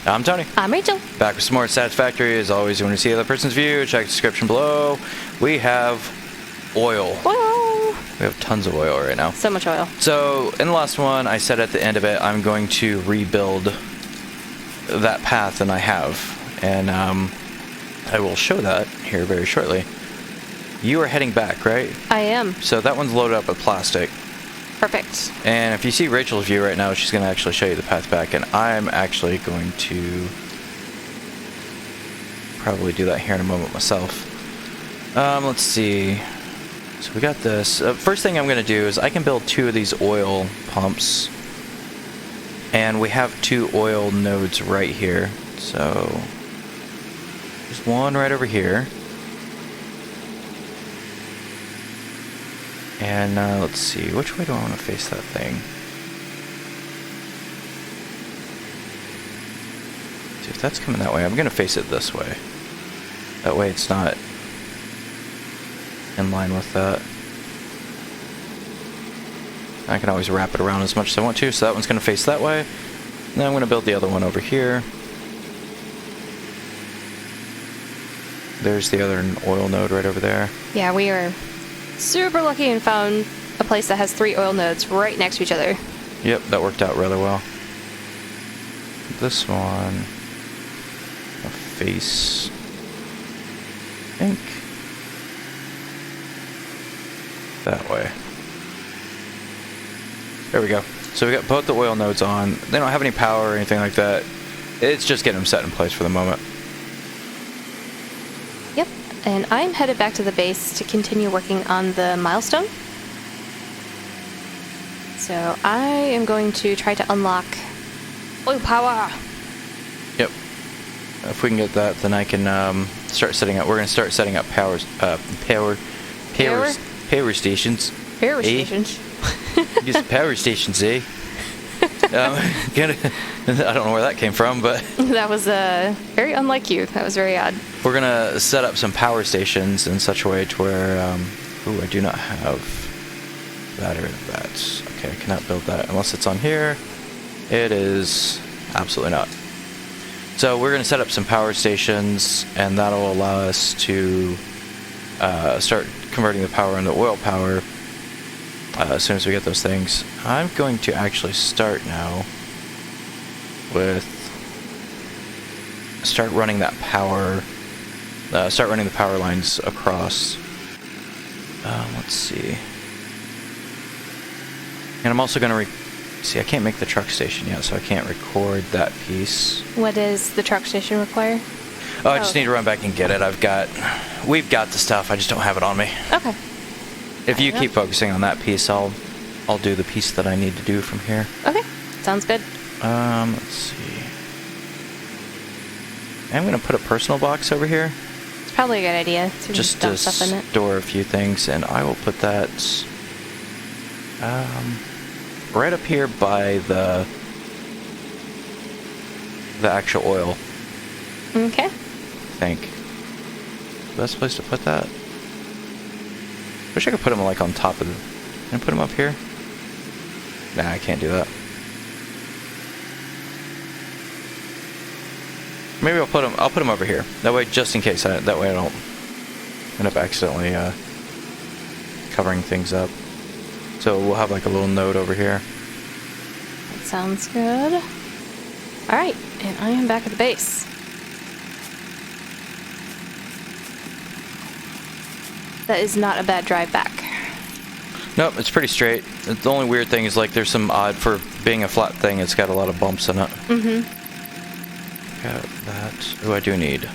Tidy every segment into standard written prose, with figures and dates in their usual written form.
I'm Tony. I'm Rachel. Back with some more Satisfactory. As always, you want to see the other person's view, check the description below. We have oil. Oil! We have tons of oil right now. So much oil. So, in the last one, I said at the end of it, I'm going to rebuild that path, and I have. And I will show that here very shortly. You are heading back, right? I am. So that one's loaded up with plastic. Perfect. And if you see Rachel's view right now, she's going to actually show you the path back, and I'm actually going to probably do that here in a moment myself. Let's see. So we got this. First thing I'm going to do is I can build 2 of these oil pumps, and we have 2 oil nodes right here. So there's one right over here. And let's see, which way do I want to face that thing? See, if that's coming that way, I'm going to face it this way. That way it's not in line with that. I can always wrap it around as much as I want to, so that one's going to face that way. And then I'm going to build the other one over here. There's the other oil node right over there. Yeah, we are super lucky and found a place that has 3 oil nodes right next to each other. Yep, that worked out rather well. This one, a face, I think, that way. There we go. So we got both the oil nodes on. They don't have any power or anything like that. It's just getting them set in place for the moment. Yep, and I'm headed back to the base to continue working on the milestone. So I am going to try to unlock oil power. Yep. If we can get that, then I can start setting up. We're going to start setting up power stations. Power stations. Get some power stations, eh? I don't know where that came from, but That was very unlike you. That was very odd. we're gonna set up some power stations in such a way to where, ooh, I do not have that or that. Okay, I cannot build that unless it's on here. It is absolutely not. So we're gonna set up some power stations, and that'll allow us to start converting the power into oil power as soon as we get those things. I'm going to actually start now with start running the power lines across. Let's see. And I'm also going to see, I can't make the truck station yet, so I can't record that piece. What does the truck station require? I just need to run back and get it. We've got the stuff, I just don't have it on me. Okay. If you keep focusing on that piece, I'll do the piece that I need to do from here. Okay. Sounds good. Let's see. I'm going to put a personal box over here. It's probably a good idea to Just dump to stuff in it. store a few things, and I will put that right up here by the actual oil. Okay. I think. Best place to put that? Wish I could put them like on top of the... Can I put them up here? Nah, I can't do that. Maybe I'll put them over here. That way, just in case, that way I don't end up accidentally covering things up. So we'll have like a little node over here. That sounds good. Alright, and I am back at the base. That is not a bad drive back. Nope, it's pretty straight. The only weird thing is like there's some odd, for being a flat thing, it's got a lot of bumps in it. Mm-hmm. Got that. Oh, I do need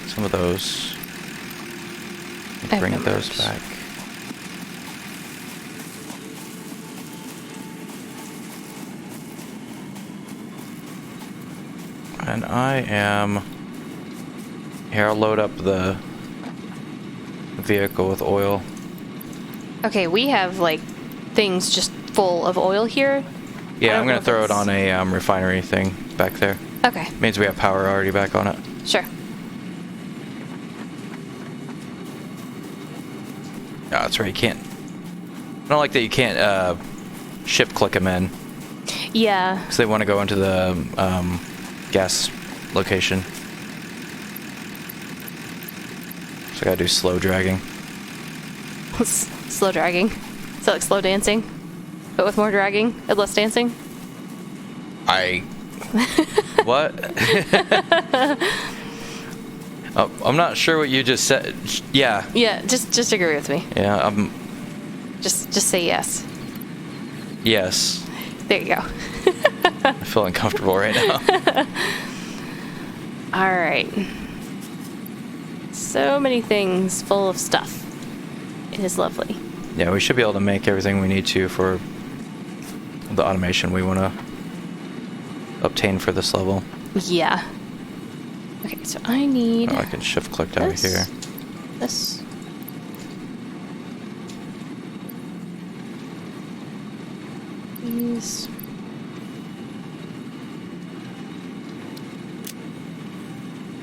some of those. Bring those back. And I am... Here, I'll load up the vehicle with oil. Okay, we have like things just full of oil here. Yeah, I'm going to throw it on a refinery thing back there. Okay. Means we have power already back on it. Sure. Oh, that's right, you can't... I don't like that you can't shift click them in. Yeah. Because they want to go into the gas location. So I gotta do slow dragging. Slow dragging. So like slow dancing, but with more dragging and less dancing. What? Oh, I'm not sure what you just said. Yeah. Yeah, just agree with me. Yeah. Just say yes. Yes. There you go. I feel uncomfortable right now. All right. So many things full of stuff. It is lovely. Yeah, we should be able to make everything we need to for the automation we want to obtain for this level. Yeah. Okay, so I need... Oh, I can shift click out of here. This. These.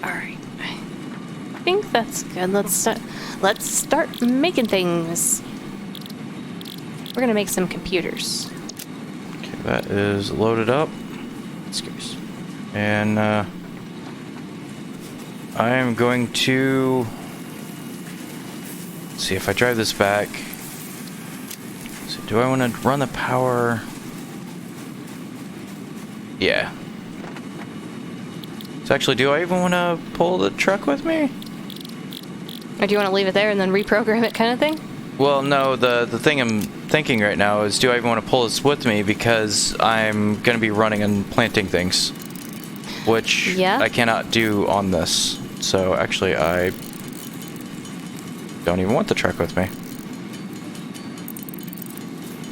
Alright. I think that's good. Let's start making things. We're gonna make some computers. Okay, that is loaded up. Screws. And I am going to see if I drive this back. So do I want to run the power? Yeah. So actually, do I even want to pull the truck with me? Or do you want to leave it there and then reprogram it, kind of thing? Well, no, the thing I'm thinking right now is, do I even want to pull this with me, because I'm going to be running and planting things, which I cannot do on this. So actually, I don't even want the truck with me.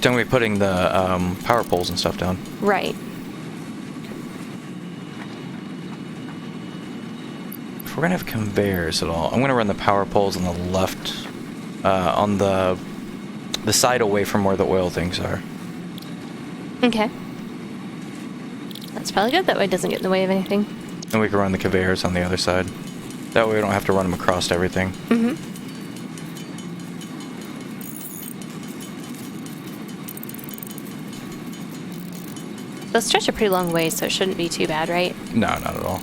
Don't be putting the power poles and stuff down. Right. If we're going to have conveyors at all, I'm going to run the power poles on the left, on the side away from where the oil things are. Okay. That's probably good. That way it doesn't get in the way of anything. And we can run the conveyors on the other side. That way we don't have to run them across everything. Mm-hmm. They'll stretch a pretty long way, so it shouldn't be too bad, right? No, not at all.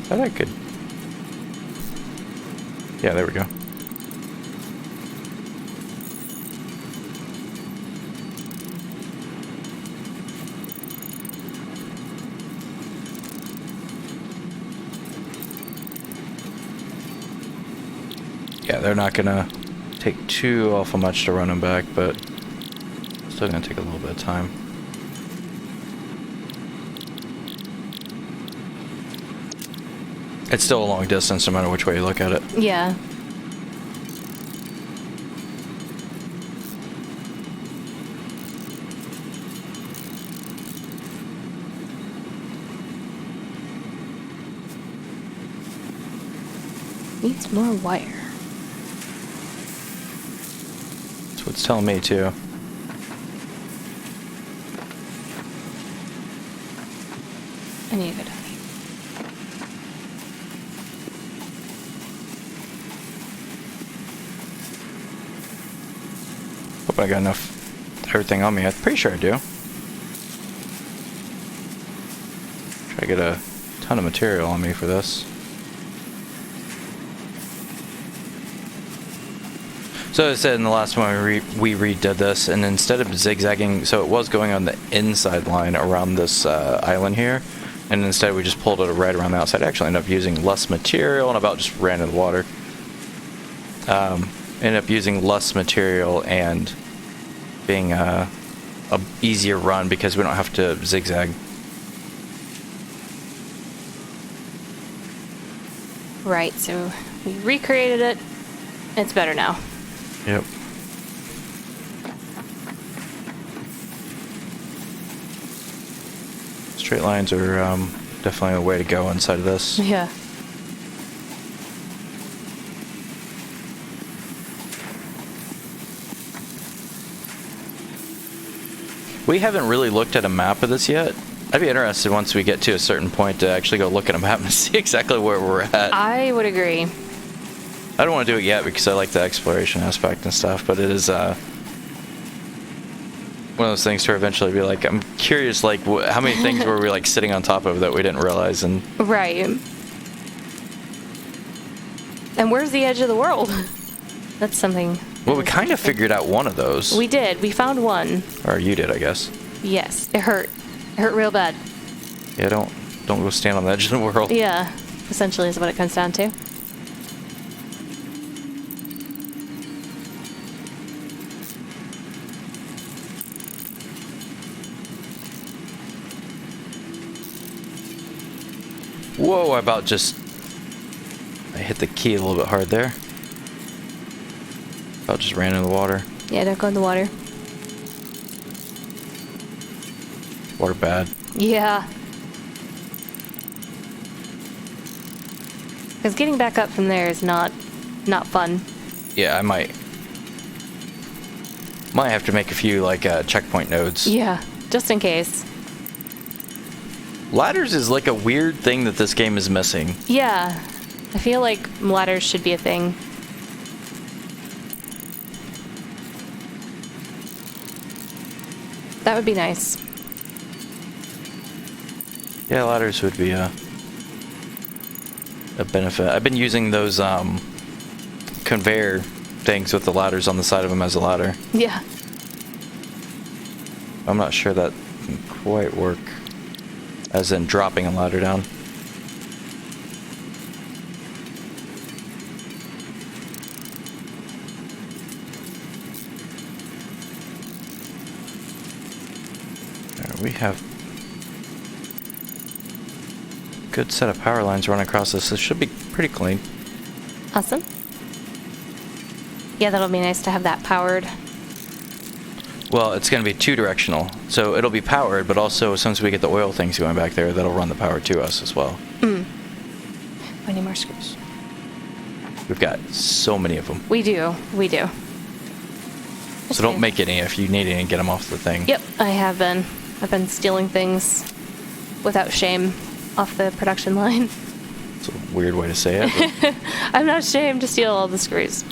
Thought I could... Yeah, there we go. Yeah, they're not gonna take too awful much to run them back, but still gonna take a little bit of time. It's still a long distance no matter which way you look at it. Yeah. Needs more wire. That's what it's telling me too. I need to go down. Hope I got enough everything on me. I'm pretty sure I do. Try to get a ton of material on me for this. So as I said in the last one, we redid this, and instead of zigzagging, so it was going on the inside line around this island here, and instead we just pulled it right around the outside. I actually ended up using less material and about just ran in the water. Ended up using less material and being a easier run because we don't have to zigzag. Right, so we recreated it. It's better now. Yep. Straight lines are definitely a way to go inside of this. Yeah. We haven't really looked at a map of this yet. I'd be interested once we get to a certain point to actually go look at a map and see exactly where we're at. I would agree. I don't want to do it yet because I like the exploration aspect and stuff, but it is one of those things to eventually be like, I'm curious, like, how many things were we, like, sitting on top of that we didn't realize? And Right. And where's the edge of the world? That's something. well, we kind of figured out one of those. We did. We found one. Or you did, I guess. Yes. It hurt. It hurt real bad. Yeah, don't go stand on the edge of the world. Yeah. Essentially is what it comes down to. Whoa, I hit the key a little bit hard there. About just ran into the water. Yeah, don't go in the water. Water bad. Yeah. Because getting back up from there is not fun. Yeah, I might have to make a few, like, checkpoint nodes. Yeah, just in case. Ladders is like a weird thing that this game is missing. Yeah. I feel like ladders should be a thing. That would be nice. Yeah, ladders would be a benefit. I've been using those conveyor things with the ladders on the side of them as a ladder. Yeah. I'm not sure that can quite work, as in dropping a ladder down. There, we have a good set of power lines running across this. This should be pretty clean. Awesome. Yeah, that'll be nice to have that powered. Well, it's going to be two-directional, so it'll be powered, but also as soon as we get the oil things going back there, that'll run the power to us as well. We need more screws. We've got so many of them. We do. So don't make any. If you need any, get them off the thing. Yep, I have been. I've been stealing things without shame off the production line. It's a weird way to say it. But I'm not ashamed to steal all the screws.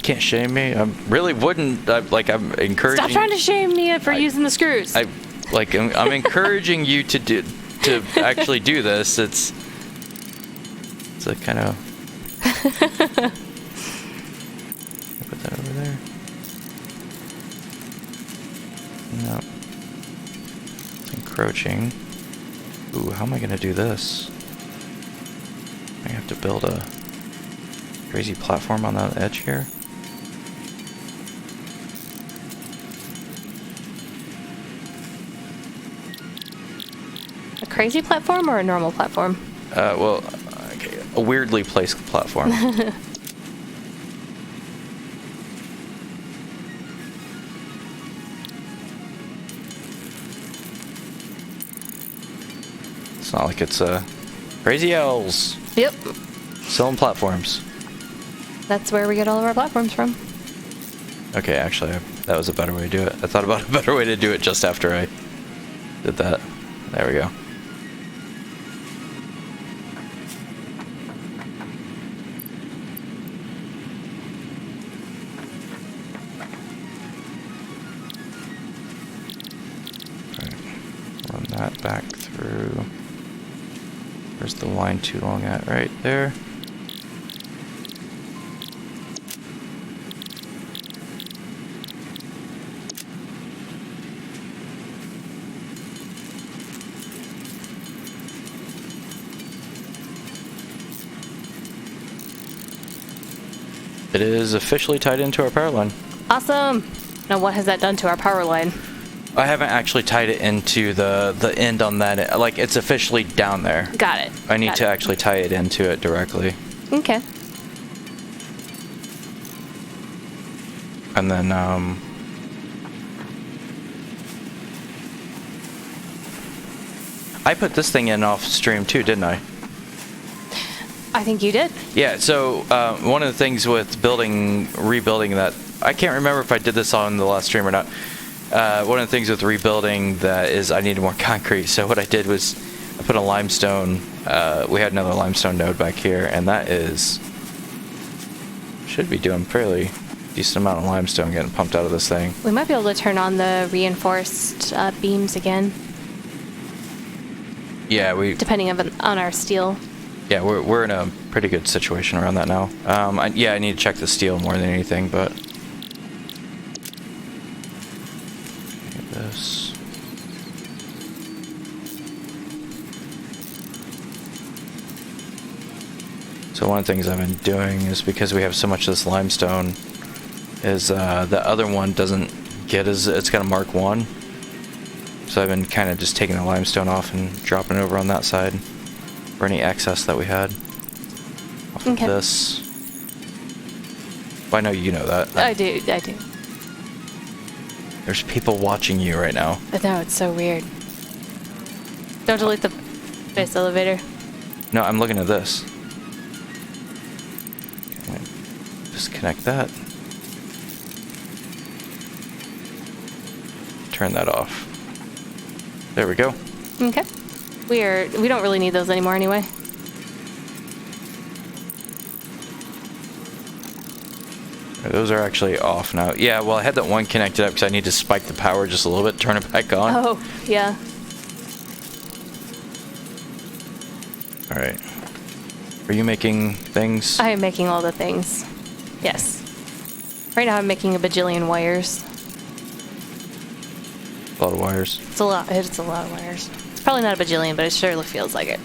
can't shame me. I really wouldn't. I'm encouraging. Stop trying to shame me for using the screws. I'm encouraging you to actually do this. It's a kind of. Put that over there. No. It's encroaching. Ooh, how am I gonna do this? I have to build a crazy platform on that edge here. A crazy platform or a normal platform? Well, okay, a weirdly placed platform. It's not like it's crazy owls. Yep. Selling platforms. That's where we get all of our platforms from. Okay, actually, that was a better way to do it. I thought about a better way to do it just after I did that. There we go. Run that back through. Where's the line too long at? Right there. It is officially tied into our power line. Awesome. Now what has that done to our power line? I haven't actually tied it into the end on that. Like, it's officially down there. Got it. I need to actually tie it into it directly. Okay. And then, I put this thing in off stream too, didn't I? I think you did. Yeah, so one of the things with rebuilding that, I can't remember if I did this on the last stream or not. One of the things with rebuilding that is I needed more concrete. So what I did was I put a limestone, we had another limestone node back here, and that is, should be doing fairly decent amount of limestone getting pumped out of this thing. We might be able to turn on the reinforced beams again. Yeah, depending on our steel. Yeah, we're in a pretty good situation around that now. Yeah, I need to check the steel more than anything, but... Look at this. So one of the things I've been doing is, because we have so much of this limestone, is the other one doesn't get as... It's got a Mark 1. So I've been kind of just taking the limestone off and dropping it over on that side for any excess that we had off of this. Well, I know you know that. I do. There's people watching you right now. I know, it's so weird. Don't delete the base elevator. No, I'm looking at this. Okay, disconnect that. Turn that off. There we go. Okay. We don't really need those anymore anyway. Those are actually off now. Yeah, well, I had that one connected up because I need to spike the power just a little bit, turn it back on. Oh, yeah. Alright. Are you making things? I am making all the things. Yes. Right now I'm making a bajillion wires. A lot of wires. It's a lot of wires. It's probably not a bajillion, but it surely feels like it.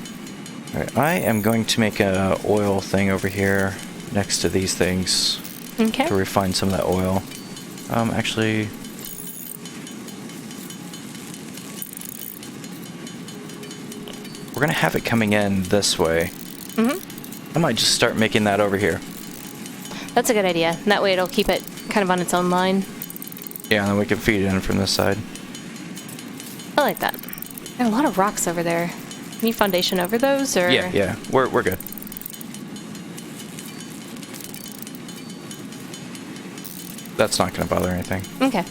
Alright, I am going to make a oil thing over here next to these things. Okay. To refine some of that oil. Actually... We're gonna have it coming in this way. I might just start making that over here. That's a good idea. That way it'll keep it kind of on its own line. Yeah, and then we can feed it in from this side. I like that. There are a lot of rocks over there. Can you foundation over those, or...? Yeah. We're good. That's not gonna bother anything. Okay.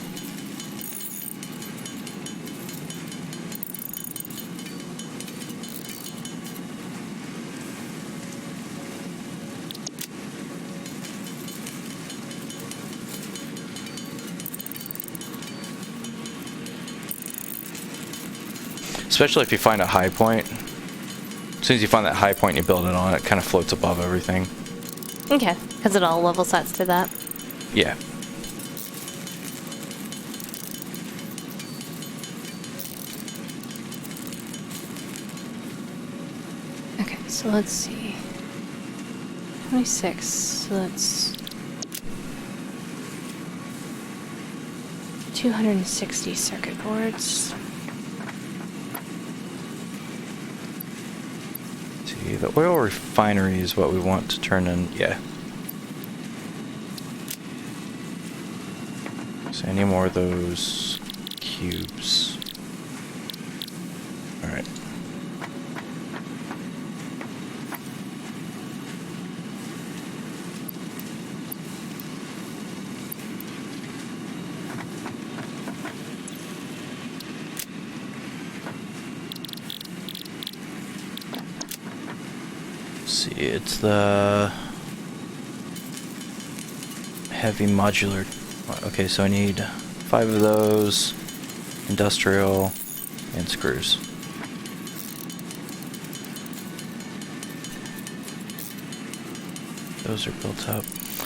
Especially if you find a high point. As soon as you find that high point and you build it on, it kind of floats above everything. Okay, because it all level sets to that. Yeah. Okay, so let's see. 26, so that's 260 circuit boards. See, the oil refinery is what we want to turn in. Yeah. So any more of those cubes. Alright. See, it's the heavy modular. Okay, so I need 5 of those, industrial, and screws. Those are built up.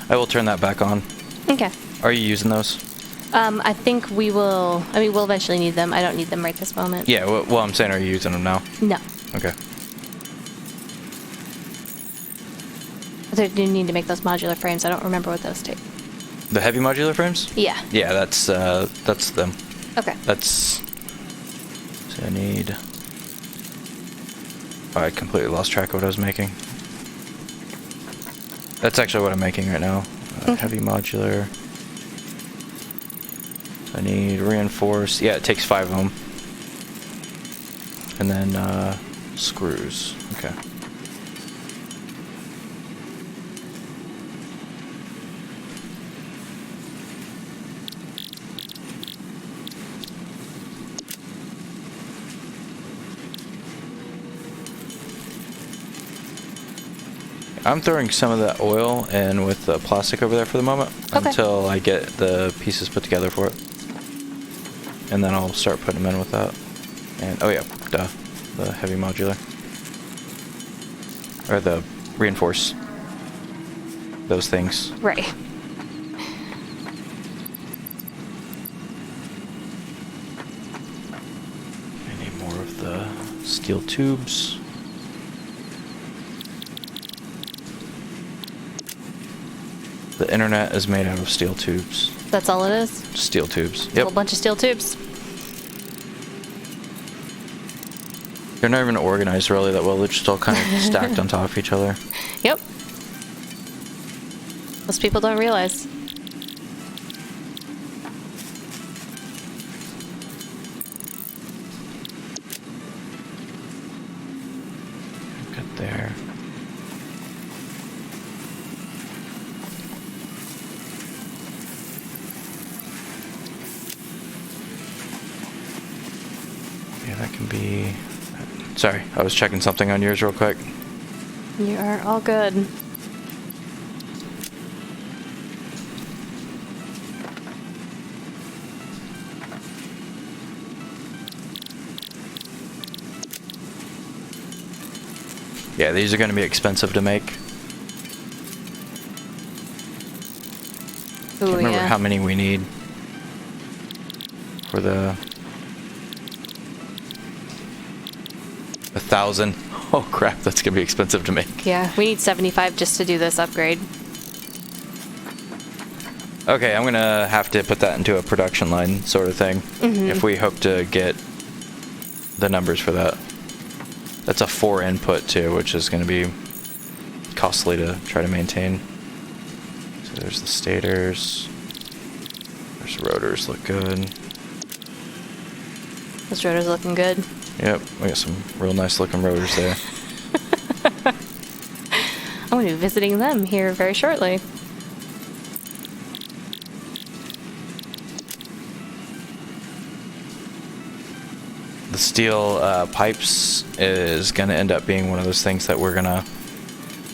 I will turn that back on. Okay. Are you using those? I think we will... I mean, we'll eventually need them. I don't need them right this moment. Yeah, well, I'm saying, are you using them now? No. Okay. I do need to make those modular frames. I don't remember what those take. The heavy modular frames? Yeah. Yeah, that's them. Okay. That's... So I need... Oh, I completely lost track of what I was making. That's actually what I'm making right now. Heavy modular. I need reinforced. Yeah, it takes 5 of them. And then screws. Okay. I'm throwing some of that oil in with the plastic over there for the moment Okay. until I get the pieces put together for it. And then I'll start putting them in with that. And, oh yeah, duh, the heavy modular. Or the reinforce. Those things. Right. I need more of the steel tubes. The internet is made out of steel tubes. That's all it is? Steel tubes. A Yep. whole bunch of steel tubes. They're not even organized really that well. They're just all kind of stacked on top of each other. Yep. Most people don't realize. Got there. Yeah, that can be... Sorry, I was checking something on yours real quick. You are all good. Yeah, these are going to be expensive to make. Ooh, Can't remember yeah. how many we need for the 1,000. Oh crap, that's gonna be expensive to make. Yeah, we need 75 just to do this upgrade. Okay, I'm gonna have to put that into a production line sort of thing if we hope to get the numbers for that. That's a 4 input too, which is gonna be costly to try to maintain. So there's the stators. There's the rotors, look good. This rotor's looking good. Yep, we got some real nice looking rotors there. I'm going to be visiting them here very shortly. The steel pipes is going to end up being one of those things that we're going to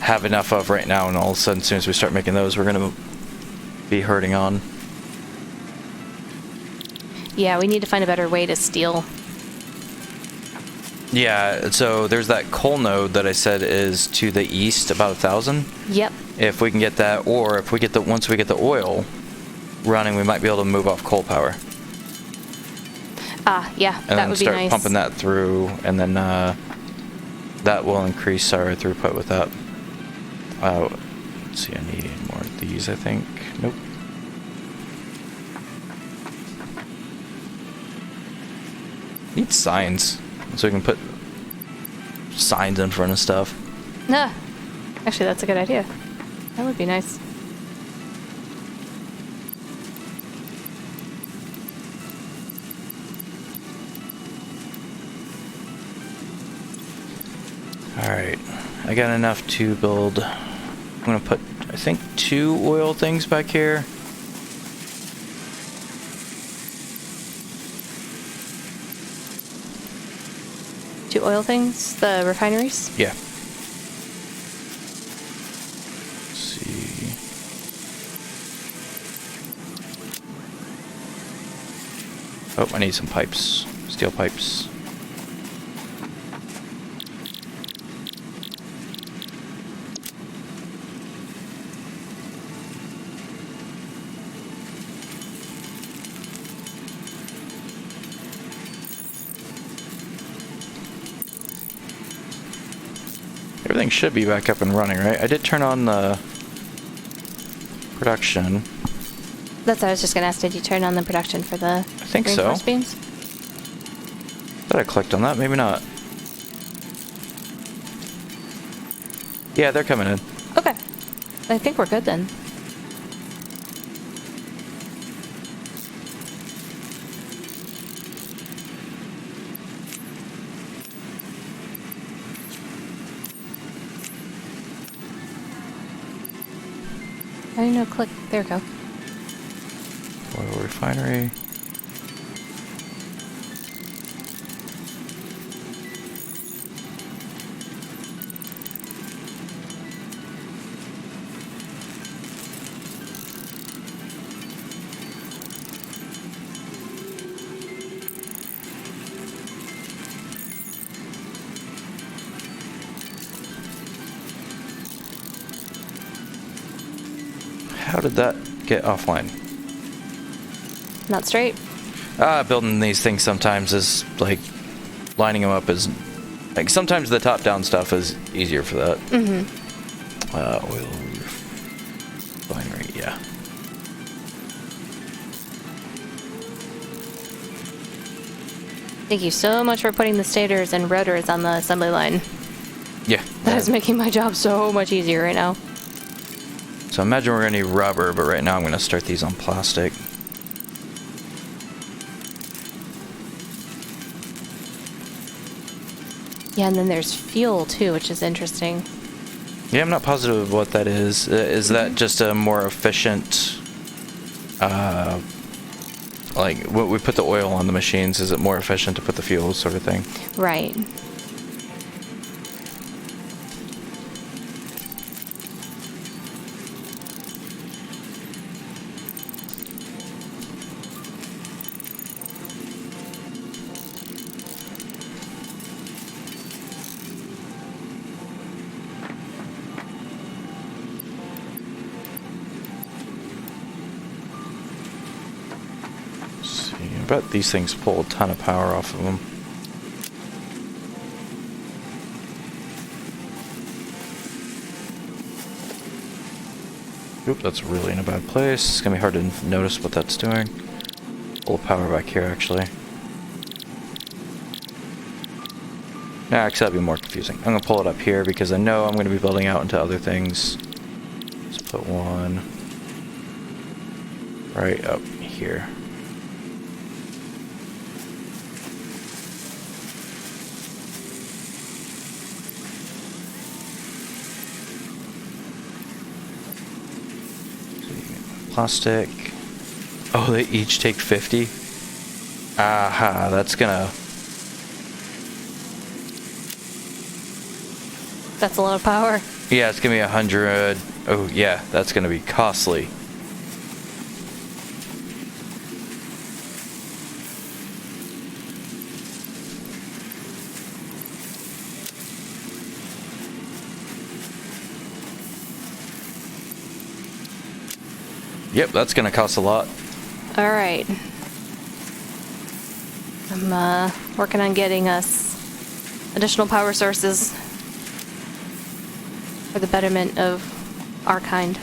have enough of right now, and all of a sudden, as soon as we start making those, we're going to be hurting on. Yeah, we need to find a better way to steal. Yeah, so there's that coal node that I said is to the east, about 1,000. Yep. If we can get that, or if we get once we get the oil running, we might be able to move off coal power. Ah, yeah, And that then would be start nice. pumping that through, and then that will increase our throughput with that. Let's see, I need more of these, I think. Nope. Need signs, so we can put signs in front of stuff. Nah. Actually, that's a good idea. That would be nice. Alright, I got enough to build... I'm gonna put, I think, 2 oil things back here. Two oil things? The refineries? Yeah. Let's see. Oh, I need some pipes. Steel pipes. Everything should be back up and running, right? I did turn on the production. That's what I was just going to ask. Did you turn on the production for the I think so. reinforced beams? Thought I clicked on that, maybe not. Yeah, they're coming in. Okay. I think we're good then. I didn't know click. There we go. Oil refinery. How did that get offline? Not straight. Building these things sometimes is like lining them up is like sometimes the top-down stuff is easier for that. Mm-hmm. Oil refinery, yeah. Thank you so much for putting the stators and rotors on the assembly line. Yeah. That is making my job so much easier right now. So imagine we're gonna need rubber, but right now I'm gonna start these on plastic. Yeah, and then there's fuel too, which is interesting. Yeah, I'm not positive what that is. Is that just a more efficient, like, when we put the oil on the machines, is it more efficient to put the fuel sort of thing? Right. I bet these things pull a ton of power off of them. Oop, that's really in a bad place. It's gonna be hard to notice what that's doing. Pull power back here, actually. Nah, actually, that'd be more confusing. I'm gonna pull it up here because I know I'm gonna be building out into other things. Let's put one right up here. Plastic. Oh, they each take 50? Aha, that's gonna... That's a lot of power. Yeah, it's gonna be 100. Oh, yeah, that's gonna be costly. Yep, that's gonna cost a lot. All right. I'm working on getting us additional power sources for the betterment of our kind.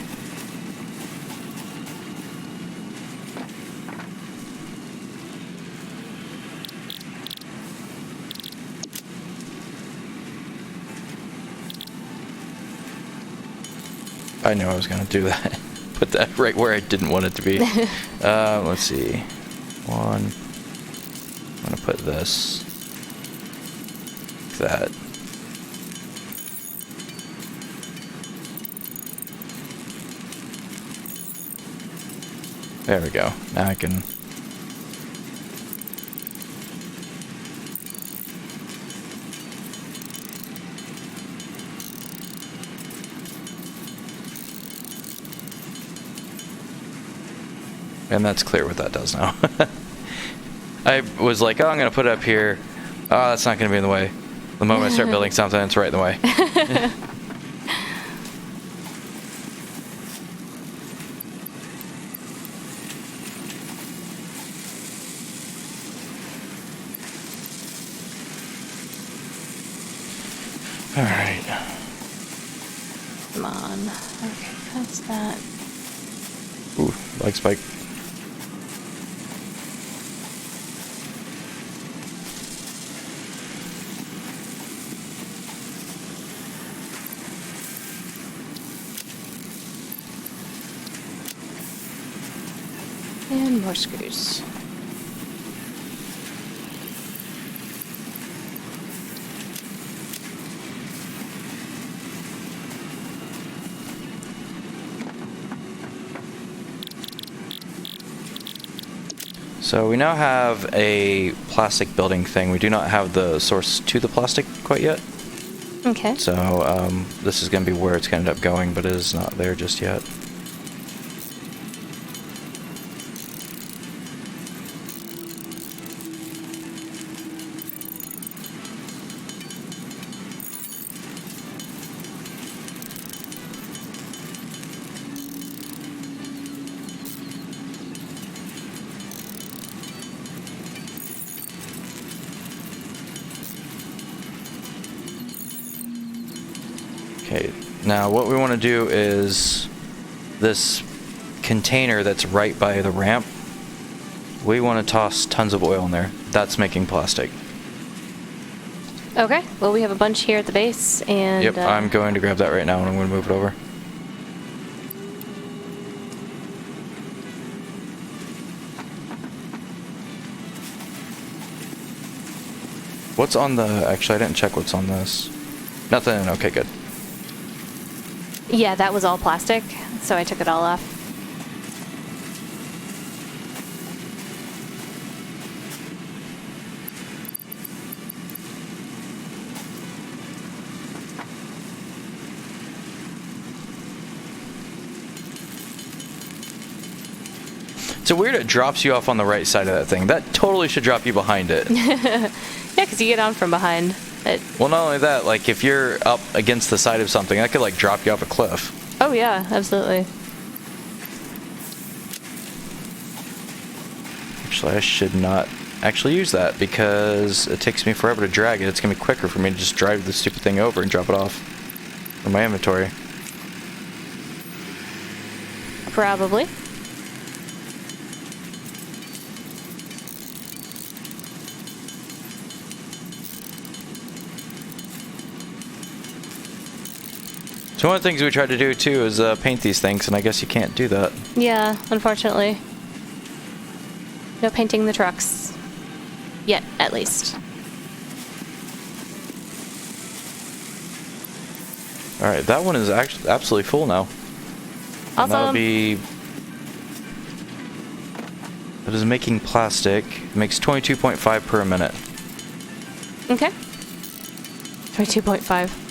I knew I was gonna do that. Put that right where I didn't want it to be. Let's see. One. I'm gonna put this. Like that. There we go. Now I can... And that's clear what that does now. I was like, oh, I'm going to put it up here. Oh, that's not going to be in the way. The moment I start building something, it's right in the way. All right. Come on. Okay, that's that. Ooh, leg spike. And more screws. So we now have a plastic building thing. We do not have the source to the plastic quite yet. Okay. So this is going to be where it's going to end up going, but it is not there just yet. Okay, now what we want to do is this container that's right by the ramp, we want to toss tons of oil in there. That's making plastic. Okay, well, we have a bunch here at the base, and... Yep, I'm going to grab that right now, and I'm going to move it over. What's on the... Actually, I didn't check what's on this. Nothing. Okay, good. Yeah, that was all plastic, so I took it all off. It's weird it drops you off on the right side of that thing. That totally should drop you behind it. Yeah, because you get on from behind. Well, not only that, like, if you're up against the side of something, that could, like, drop you off a cliff. Oh, yeah, absolutely. Actually, I should not actually use that because it takes me forever to drag it. It's going to be quicker for me to just drive the stupid thing over and drop it off in my inventory. Probably. So one of the things we tried to do too is paint these things, and I guess you can't do that. Yeah, unfortunately. No painting the trucks. Yet, at least. Alright, that one is actually absolutely full now. And that'll Awesome. be... That is making plastic. It makes 22.5 per minute. Okay. 22.5.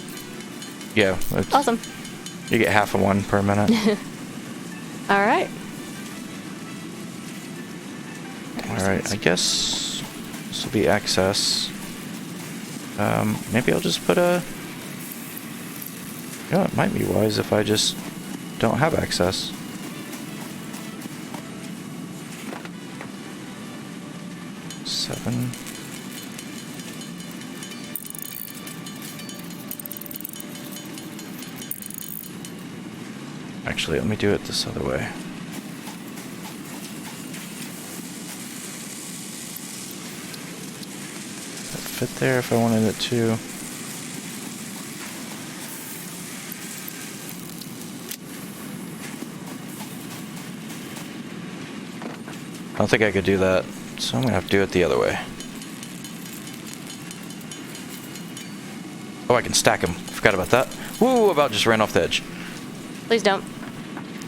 Yeah. It's, Awesome. You get half of one per minute. All right. Alright, I guess this will be access. Maybe I'll just put a... You know, it might be wise if I just don't have access. Seven. Actually, let me do it this other way. That fit there if I wanted it to. I don't think I could do that, so I'm gonna have to do it the other way. Oh, I can stack them. Forgot about that. Woo, about just ran off the edge. Please don't.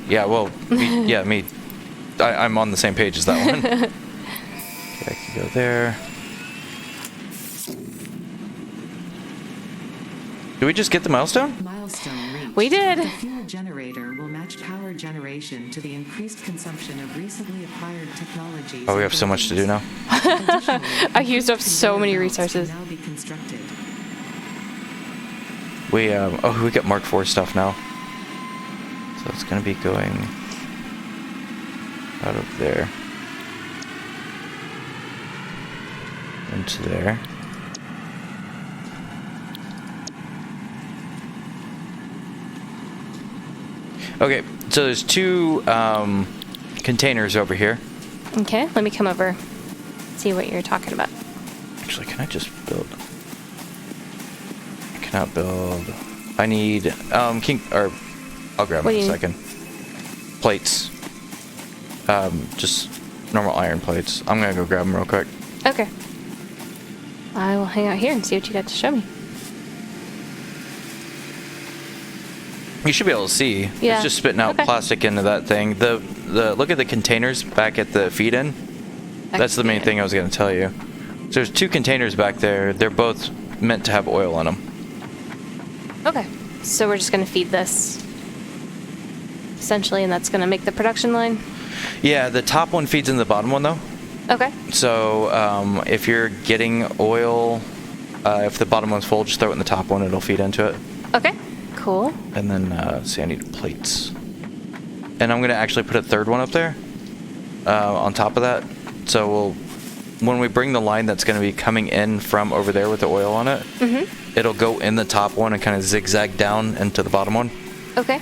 Yeah, well, me. I'm on the same page as that one. Okay, I can go there. Did we just get the milestone? Milestone reached. We did. The fuel generator will match power generation to the increased consumption of recently acquired technologies. Oh, we have so much to do now. I used up so many resources. Now be constructed. We got Mark IV stuff now. So it's gonna be going out of there into there. Okay, so there's two containers over here. Okay, let me come over. See what you're talking about. Actually, can I just build? I cannot build. I need I'll grab them in a second. Plates. Just normal iron plates. I'm gonna go grab them real quick. Okay. I will hang out here and see what you got to show me. You should be able to see. Yeah. It's just spitting out plastic into that thing. The look at the containers back at the feed-in. That's the main thing I was gonna tell you. So there's two containers back there. They're both meant to have oil in them. Okay. So we're just gonna feed this. Essentially, and that's gonna make the production line? Yeah, the top one feeds in the bottom one though. Okay. So if you're getting oil, if the bottom one's full, just throw it in the top one. It'll feed into it. Okay. Cool. And then, see, I need plates. And I'm going to actually put a third one up there on top of that. So when we bring the line that's going to be coming in from over there with the oil on it, it'll go in the top one and kind of zigzag down into the bottom one. Okay.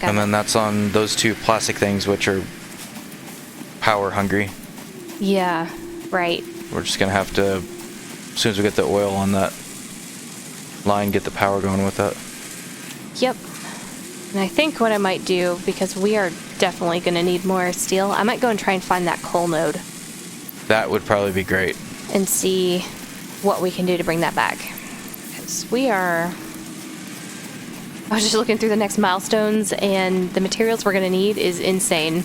Got And it. then that's on those two plastic things, which are power hungry. Yeah, right. We're just going to have to, as soon as we get the oil on that line, get the power going with that. Yep. And I think what I might do, because we are definitely going to need more steel, I might go and try and find that coal node That would probably be great. and see what we can do to bring that back. Because we are... I was just looking through the next milestones, and the materials we're going to need is insane.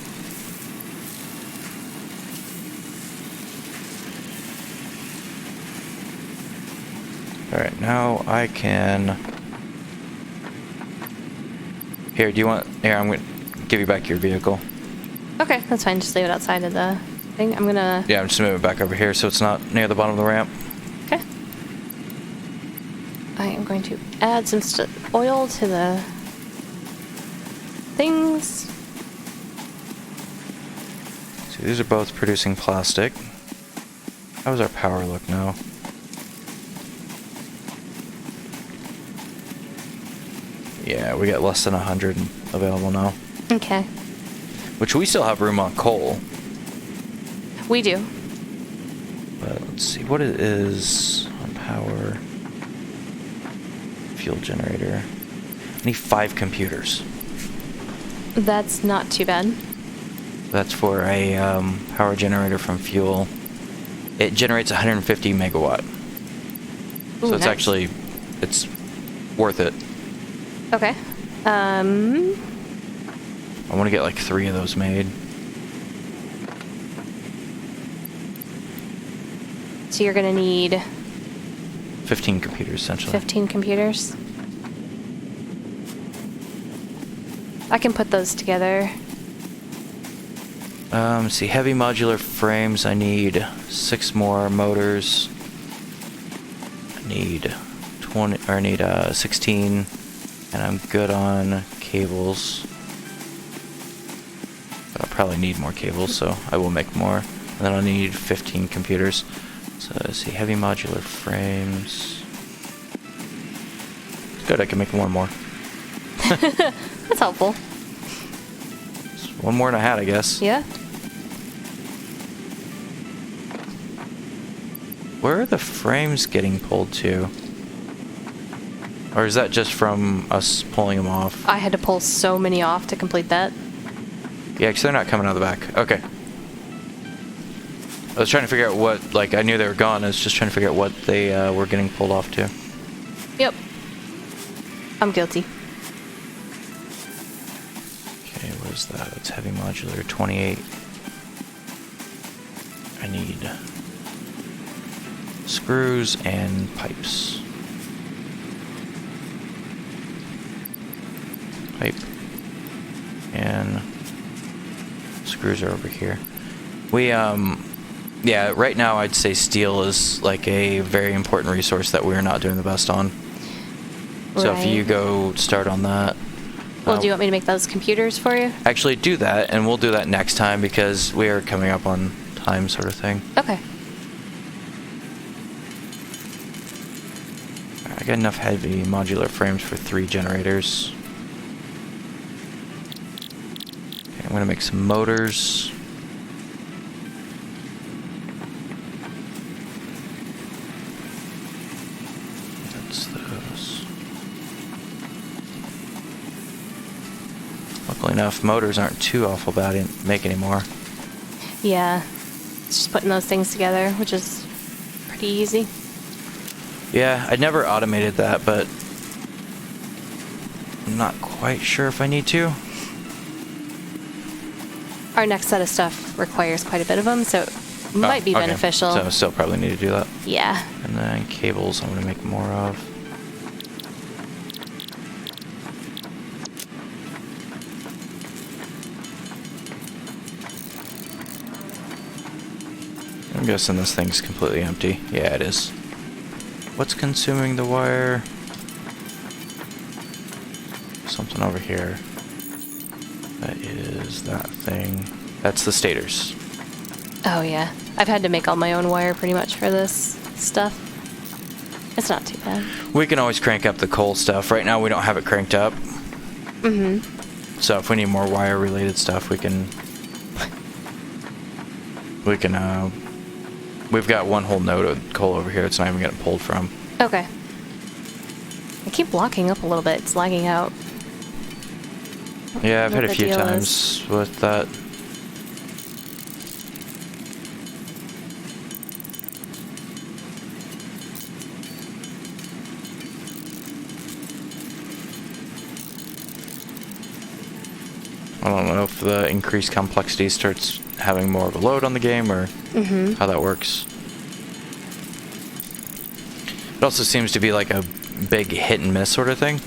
Alright, now I can... Here, do you want... Here, I'm going to give you back your vehicle. Okay, that's fine. Just leave it outside of the thing. I'm going to... Yeah, I'm just moving it back over here so it's not near the bottom of the ramp. Okay. I am going to add some oil to the things. See, these are both producing plastic. How does our power look now? Yeah, we got less than 100 available now. Okay. Which we still have room on coal. We do. But let's see what it is on power. Fuel generator. I need 5 computers. That's not too bad. That's for a power generator from fuel. It generates 150 megawatt. Ooh, So it's nice. actually, it's worth it. Okay. I want to get like 3 of those made. So you're going to need 15 computers essentially. 15 computers. I can put those together. Let's see, heavy modular frames. I need 6 more motors. I need 20, or I need 16, and I'm good on cables. But I'll probably need more cables, so I will make more. And then I'll need 15 computers. So let's see, heavy modular frames. Good, I can make one more. That's helpful. One more than I had, I guess. Yeah. Where are the frames getting pulled to? Or is that just from us pulling them off? I had to pull so many off to complete that. Yeah, because they're not coming out of the back. Okay. I was trying to figure out what, like, I knew they were gone. I was just trying to figure out what they were getting pulled off to. Yep. I'm guilty. Okay, what is that? It's heavy modular, 28. I need screws and pipes. Pipe. And screws are over here. We, yeah, right now I'd say steel is like a very important resource that we're not doing the best on. So if you Right. go start on that. Well, do you want me to make those computers for you? Actually, do that, and we'll do that next time because we are coming up on time, sort of thing. Okay. I got enough heavy modular frames for 3 generators. Okay, I'm gonna make some motors. That's those. Luckily enough, motors aren't too awful bad to make anymore. Yeah. It's just putting those things together, which is pretty easy. Yeah, I never automated that, but I'm not quite sure if I need to. Our next set of stuff requires quite a bit of them, so it might be okay. beneficial. So I still probably need to do that. Yeah. And then cables I'm going to make more of. I'm guessing this thing's completely empty. Yeah, it is. What's consuming the wire? Something over here. That is that thing. That's the stators. Oh yeah, I've had to make all my own wire pretty much for this stuff. It's not too bad. We can always crank up the coal stuff. Right now we don't have it cranked up. So if we need more wire related stuff, we can we've got one whole node of coal over here. It's not even getting pulled from. Okay. I keep blocking up a little bit. It's lagging out. Yeah, I've What hit a the few deal times with that. I don't know if the increased complexity starts having more of a load on the game or how that works. It also seems to be like a big hit and miss sort of thing.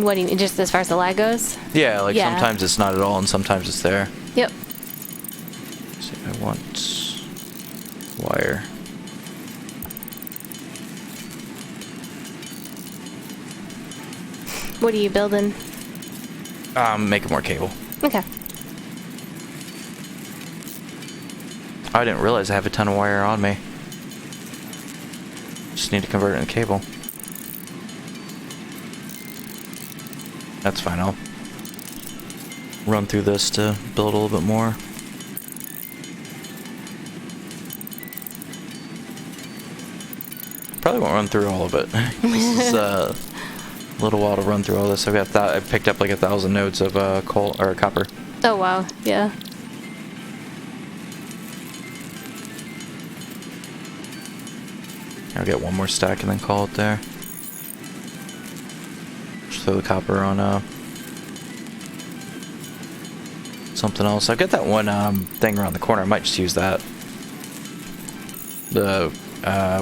What do you mean, just as far as the lag goes? Yeah, like Yeah. sometimes it's not at all and sometimes it's there. Yep. So I want wire. What are you building? Making more cable. Okay. I didn't realize I have a ton of wire on me. Just need to convert it into cable. That's fine, I'll run through this to build a little bit more. Probably won't run through all of it. This is a little while to run through all this. I picked up like 1,000 nodes of coal or copper. Oh wow, yeah. I'll get one more stack and then call it there. Just throw the copper on something else. I've got that one thing around the corner. I might just use that. The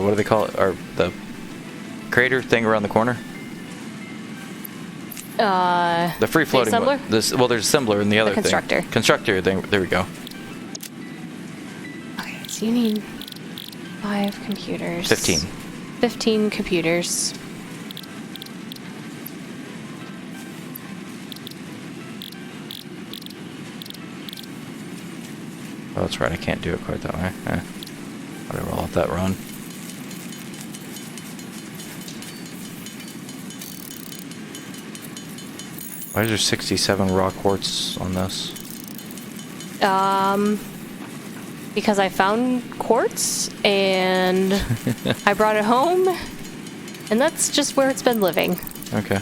what do they call it? Or the crater thing around the corner? The free floating assembler? one. This, well, there's assembler and the other constructor. thing. Constructor thing. There we go. Okay, so you need 5 computers. 15. 15 computers. Oh, that's right. I can't do it quite that way. Whatever. I'll let that run. Why is there 67 raw quartz on this? Because I found quartz and I brought it home, and that's just where it's been living. Okay.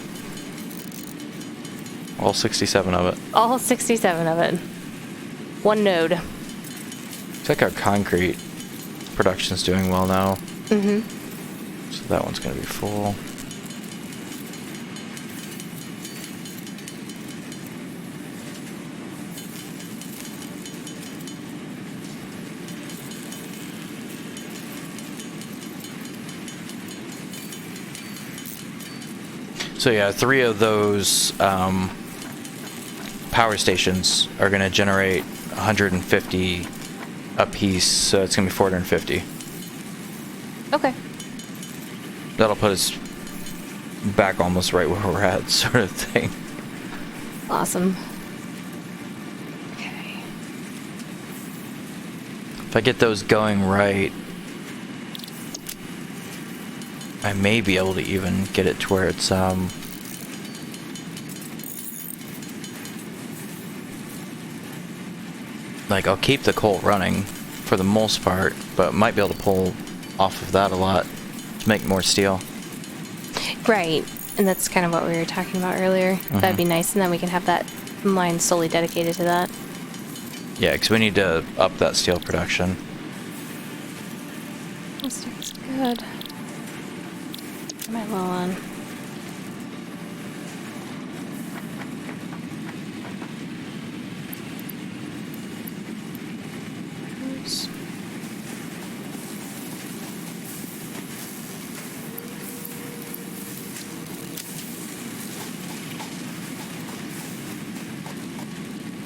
All 67 of it. All 67 of it. One node. Looks like our concrete production's doing well now. So that one's gonna be full. So yeah, 3 of those power stations are going to generate 150 a piece, so it's going to be 450. Okay. That'll put us back almost right where we're at, sort of thing. Awesome. Okay. If I get those going right, I may be able to even get it to where it's like I'll keep the coal running for the most part, but might be able to pull off of that a lot to make more steel. Right. And that's kind of what we were talking about earlier. That'd be nice, and then we can have that line solely dedicated to that. Yeah, because we need to up that steel production. This stuff's good. Am I low on? Oops.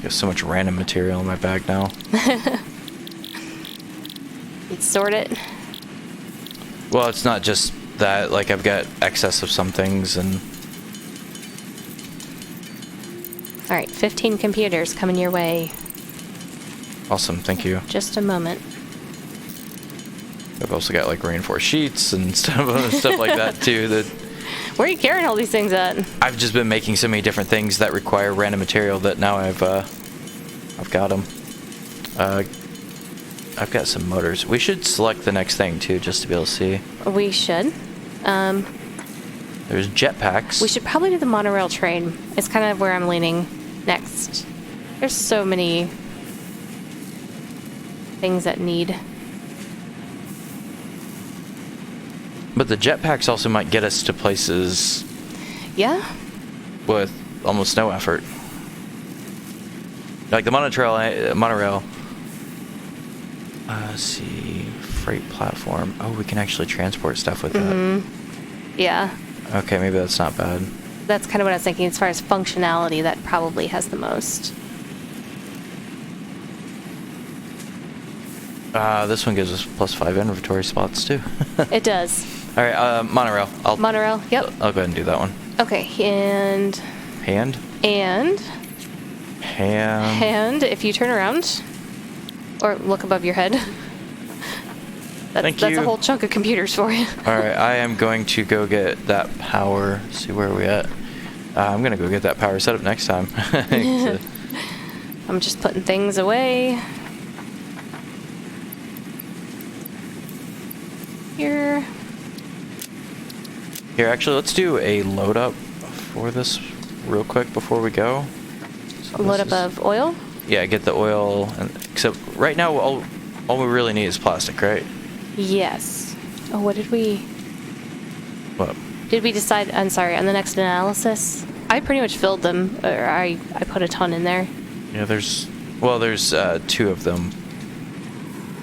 There's so much random material in my bag now. You'd sort it. Well, it's not just that, like I've got excess of some things and All right, 15 computers coming your way. Awesome, thank you. Just a moment. I've also got like reinforced sheets and stuff like that too. That Where are you carrying all these things at? I've just been making so many different things that require random material that now I've got them. I've got some motors. We should select the next thing too, just to be able to see. We should. There's jetpacks. We should probably do the monorail train. It's kind of where I'm leaning next. There's so many things that need. But the jetpacks also might get us to places Yeah. with almost no effort. Like the monorail. Let's see, freight platform. Oh, we can actually transport stuff with that. Yeah. Okay, maybe that's not bad. That's kind of what I was thinking. As far as functionality, that probably has the most. This one gives us +5 inventory spots too. It does. All right, monorail. Monorail, yep. I'll go ahead and do that one. Okay, and Hand. if you turn around or look above your head. That's a whole chunk of computers for you. All right, I am going to go get that power. See where are we at? I'm gonna go get that power set up next time. I'm just putting things away. Here. Here, actually, let's do a load up for this real quick before we go. So Load up of oil? Yeah, get the oil. Except right now, all we really need is plastic, right? Yes. Oh, what did we... What? Did we decide... I'm sorry, on the next analysis? I pretty much filled them. Or I put a ton in there. Yeah, there's 2 of them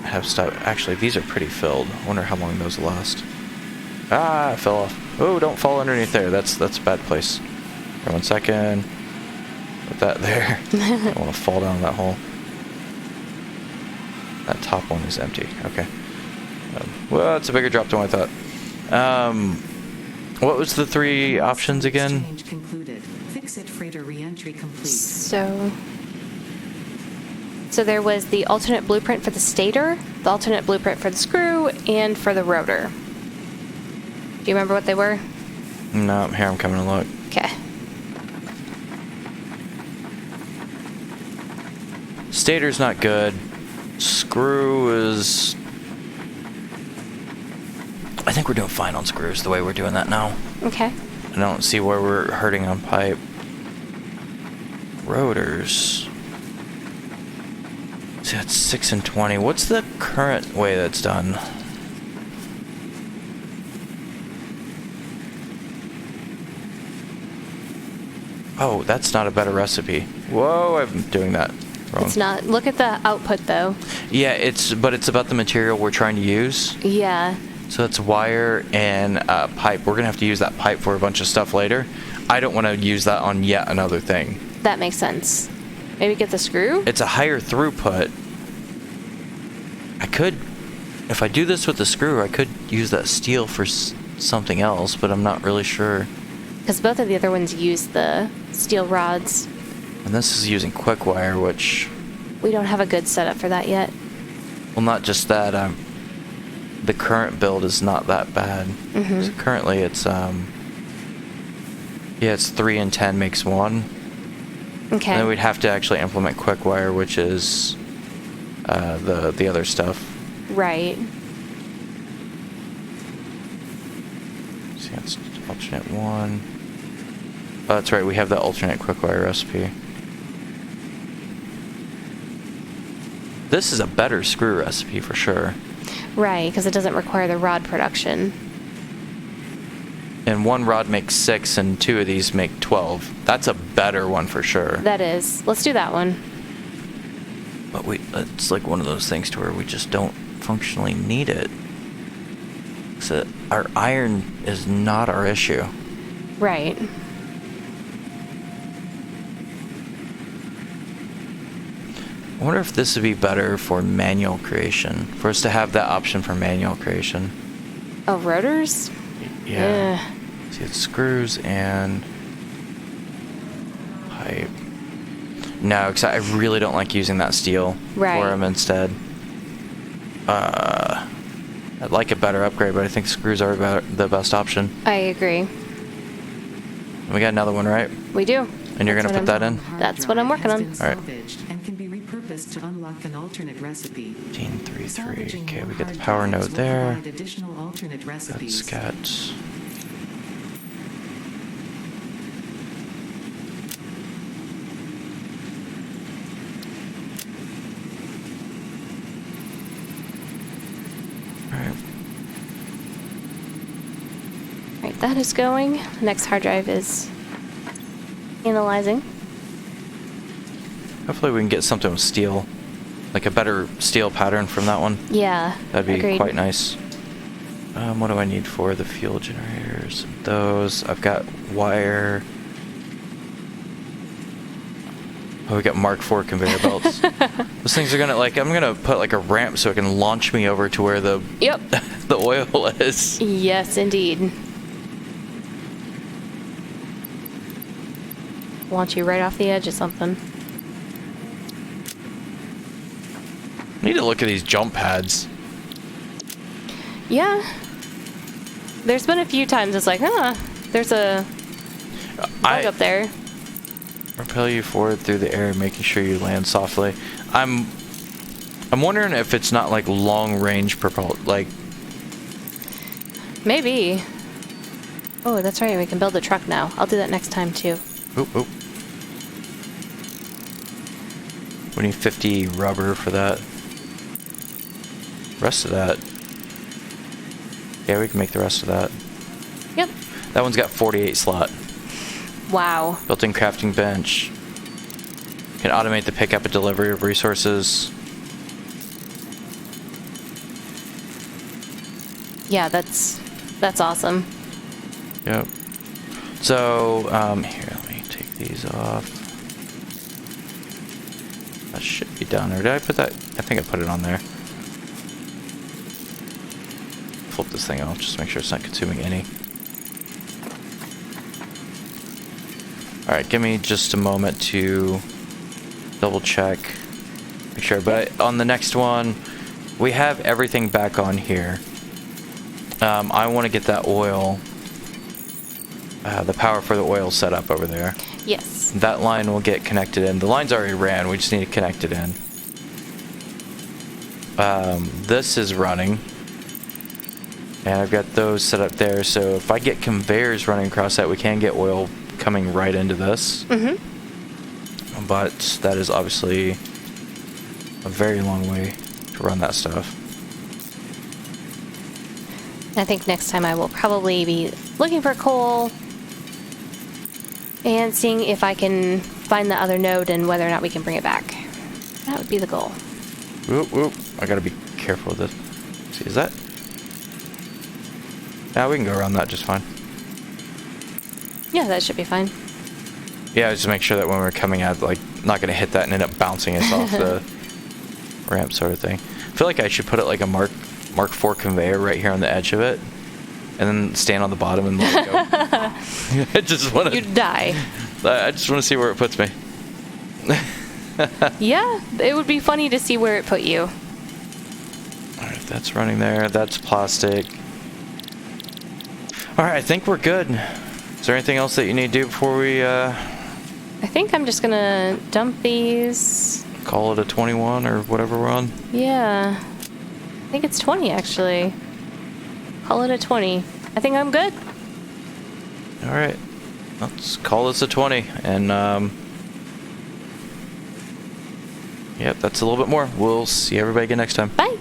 have stuff. Actually, these are pretty filled. I wonder how long those will last. Ah, it fell off. Oh, don't fall underneath there. That's a bad place. Here, 1 second. Put that there. I don't want to fall down that hole. That top one is empty. Okay. Well, it's a bigger drop than I thought. What was the 3 options again? Exchange concluded. Fix-it freighter re-entry complete. So there was the alternate blueprint for the stator, the alternate blueprint for the screw, and for the rotor. Do you remember what they were? No, here, I'm coming to look. Okay. Stator's not good. Screw is... I think we're doing fine on screws the way we're doing that now. Okay. I don't see where we're hurting on pipe. Rotors. See, that's 6 and 20. What's the current way that's done? Oh, that's not a better recipe. Whoa, I'm doing that wrong. It's not. Look at the output, though. Yeah, but it's about the material we're trying to use. Yeah. So it's wire and pipe. We're going to have to use that pipe for a bunch of stuff later. I don't want to use that on yet another thing. That makes sense. Maybe get the screw? It's a higher throughput. I could, if I do this with the screw, I could use that steel for something else, but I'm not really sure. Because both of the other ones use the steel rods. And this is using quick wire, which... We don't have a good setup for that yet. Well, not just that. The current build is not that bad. Mm-hmm. So currently, it's it's 3 and 10 makes 1. Okay. And then we'd have to actually implement quick wire, which is the other stuff. Right. See, that's alternate 1. Oh, that's right. We have the alternate quick wire recipe. This is a better screw recipe for sure. Right, because it doesn't require the rod production. And 1 rod makes 6, and 2 of these make 12. That's a better one for sure. That is. Let's do that one. But it's like one of those things to where we just don't functionally need it. So our iron is not our issue. Right. I wonder if this would be better for manual creation, for us to have that option for manual creation. Oh, rotors? Yeah. See, it's screws and pipe. No, because I really don't like using that steel Right. for them instead. I'd like a better upgrade, but I think screws are the best option. I agree. We got another one, right? We do. And you're That's gonna what put I'm- that in? Hard That's what I'm drive working has on. been All right. salvaged and can be repurposed to unlock an alternate recipe. 1533. Salvaging Okay, more we get the hard power drives node will there. provide additional alternate recipes. That's got. Alright. Right, that is going. The next hard drive is analyzing. Hopefully we can get something with steel. Like a better steel pattern from that one. Yeah. That'd be agreed. quite nice. What do I need for the fuel generators? Those. I've got wire. Oh, we got Mark IV conveyor belts. Those things are gonna I'm gonna put like a ramp so it can launch me over to where the Yep. the oil is. Yes, indeed. Launch you right off the edge of something. I need to look at these jump pads. Yeah. There's been a few times it's like, there's a bug up there. Propel you forward through the air, making sure you land softly. I'm wondering if it's not like long range propel, like. Maybe. Oh, that's right. We can build a truck now. I'll do that next time too. Oop, oop. We need 50 rubber for that. Rest of that. Yeah, we can make the rest of that. Yep. That one's got 48 slot. Wow. Built-in crafting bench. Can automate the pickup and delivery of resources. Yeah, that's awesome. Yep. So, here, let me take these off. That should be done. Or did I put that? I think I put it on there. Flip this thing off just to make sure it's not consuming any. Alright, give me just a moment to double check. Make sure. But on the next one, we have everything back on here. I want to get that oil, the power for the oil set up over there. Yes. That line will get connected in. The line's already ran, we just need to connect it in. This is running. And I've got those set up there, so if I get conveyors running across that, we can get oil coming right into this. Mm-hmm. But that is obviously a very long way to run that stuff. I think next time I will probably be looking for coal and seeing if I can find the other node and whether or not we can bring it back. That would be the goal. Whoop, whoop. I gotta be careful with this. See, is that? Yeah, we can go around that just fine. Yeah, that should be fine. Yeah, just make sure that when we're coming out, like, not gonna hit that and end up bouncing us off the ramp sort of thing. I feel like I should put it like a Mark IV conveyor right here on the edge of it, and then stand on the bottom and let it go. I just want to. You'd die. I just want to see where it puts me. Yeah, it would be funny to see where it put you. Alright, that's running there. That's plastic. Alright, I think we're good. Is there anything else that you need to do before we I think I'm just gonna dump these. call it a 21 or whatever we're on? Yeah. I think it's 20 actually. Call it a 20. I think I'm good. Alright. Let's call this a 20. And, yep, that's a little bit more. We'll see everybody again next time. Bye.